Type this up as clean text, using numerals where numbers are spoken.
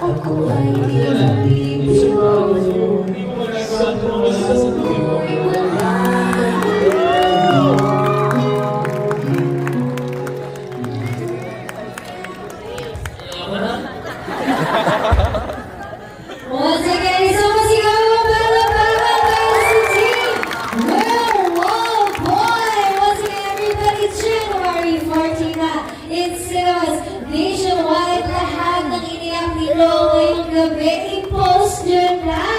Ako ay nabibigyan sa puso ko'y wala. Once again, sumasigaw mo para sa team Werewolf Boy! Once again, everybody, January 14 na in cinemas nationwide. Lahat ng iniyak nito ngayong gabi, i-post nyo na!